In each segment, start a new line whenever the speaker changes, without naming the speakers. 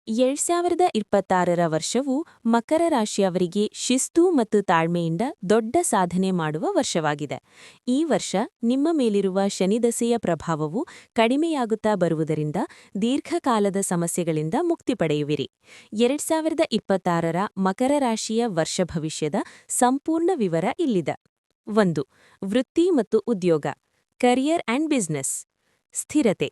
2026ರ ವರ್ಷವು ಮಕರ ರಾಶಿಯವರಿಗೆ ಶಿಸ್ತು ಮತ್ತು ತಾಳ್ಮೆಯಿಂದ ದೊಡ್ಡ ಸಾಧನೆ ಮಾಡುವ ವರ್ಷವಾಗಿದೆ. ಈ ವರ್ಷ ನಿಮ್ಮ ಮೇಲಿರುವ ಶನಿದಶೆಯ ಪ್ರಭಾವವು ಕಡಿಮೆಯಾಗುತ್ತಾ ಬರುವುದರಿಂದ ದೀರ್ಘಕಾಲದ ಸಮಸ್ಯೆಗಳಿಂದ ಮುಕ್ತಿ ಪಡೆಯುವಿರಿ. 2026ರ ಮಕರ ರಾಶಿಯ ವರ್ಷ ಭವಿಷ್ಯದ ಸಂಪೂರ್ಣ ವಿವರ ಇಲ್ಲಿದೆ. 1. ವೃತ್ತಿ ಮತ್ತು ಉದ್ಯೋಗ, ಕರಿಯರ್ ಆ್ಯಂಡ್ ಬಿಸಿನೆಸ್. ಸ್ಥಿರತೆ.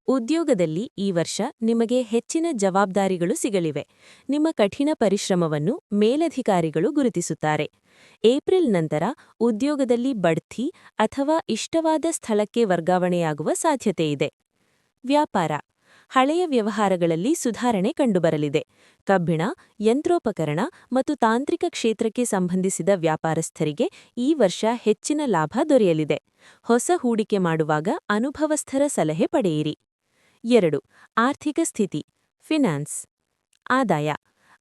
ಉದ್ಯೋಗದಲ್ಲಿ ಈ ವರ್ಷ ನಿಮಗೆ ಹೆಚ್ಚಿನ ಜವಾಬ್ದಾರಿಗಳು ಸಿಗಲಿವೆ. ನಿಮ್ಮ ಕಠಿಣ ಪರಿಶ್ರಮವನ್ನು ಮೇಲಧಿಕಾರಿಗಳು ಗುರುತಿಸುತ್ತಾರೆ. ಏಪ್ರಿಲ್ ನಂತರ ಉದ್ಯೋಗದಲ್ಲಿ ಬಡ್ತಿ ಅಥವಾ ಇಷ್ಟವಾದ ಸ್ಥಳಕ್ಕೆ ವರ್ಗಾವಣೆಯಾಗುವ ಸಾಧ್ಯತೆಯಿದೆ. ವ್ಯಾಪಾರ. ಹಳೆಯ ವ್ಯವಹಾರಗಳಲ್ಲಿ ಸುಧಾರಣೆ ಕಂಡುಬರಲಿದೆ. ಕಬ್ಬಿಣ, ಯಂತ್ರೋಪಕರಣ ಮತ್ತು ತಾಂತ್ರಿಕ ಕ್ಷೇತ್ರಕ್ಕೆ ಸಂಬಂಧಿಸಿದ ವ್ಯಾಪಾರಸ್ಥರಿಗೆ ಈ ವರ್ಷ ಹೆಚ್ಚಿನ ಲಾಭ ದೊರೆಯಲಿದೆ. ಹೊಸ ಹೂಡಿಕೆ ಮಾಡುವಾಗ ಅನುಭವಸ್ಥರ ಸಲಹೆ ಪಡೆಯಿರಿ. 2. ಆರ್ಥಿಕ ಸ್ಥಿತಿ, ಫಿನಾನ್ಸ್. ಆದಾಯ.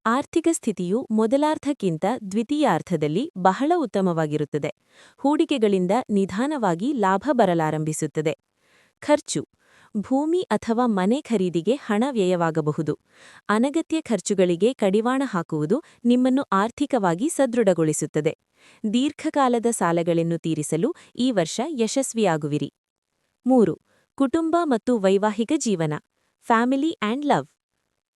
ಆರ್ಥಿಕ ಸ್ಥಿತಿಯು ಮೊದಲಾರ್ಧಕ್ಕಿಂತ ದ್ವಿತೀಯಾರ್ಧದಲ್ಲಿ ಬಹಳ ಉತ್ತಮವಾಗಿರುತ್ತದೆ. ಹೂಡಿಕೆಗಳಿಂದ ನಿಧಾನವಾಗಿ ಲಾಭ ಬರಲಾರಂಭಿಸುತ್ತದೆ. ಖರ್ಚು. ಭೂಮಿ ಅಥವಾ ಮನೆ ಖರೀದಿಗೆ ಹಣ ವ್ಯಯವಾಗಬಹುದು. ಅನಗತ್ಯ ಖರ್ಚುಗಳಿಗೆ ಕಡಿವಾಣ ಹಾಕುವುದು ನಿಮ್ಮನ್ನು ಆರ್ಥಿಕವಾಗಿ ಸದೃಢಗೊಳಿಸುತ್ತದೆ. ದೀರ್ಘಕಾಲದ ಸಾಲಗಳನ್ನು ತೀರಿಸಲು ಈ ವರ್ಷ ಯಶಸ್ವಿಯಾಗುವಿರಿ. 3. ಕುಟುಂಬ ಮತ್ತು ವೈವಾಹಿಕ ಜೀವನ, ಫ್ಯಾಮಿಲಿ ಆ್ಯಂಡ್ ಲವ್.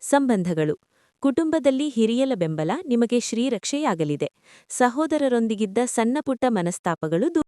ಸಂಬಂಧಗಳು. ಕುಟುಂಬದಲ್ಲಿ ಹಿರಿಯರ ಬೆಂಬಲ ನಿಮಗೆ ಶ್ರೀರಕ್ಷೆಯಾಗಲಿದೆ. ಸಹೋದರರೊಂದಿಗಿದ್ದ ಸಣ್ಣಪುಟ್ಟ ಮನಸ್ತಾಪಗಳು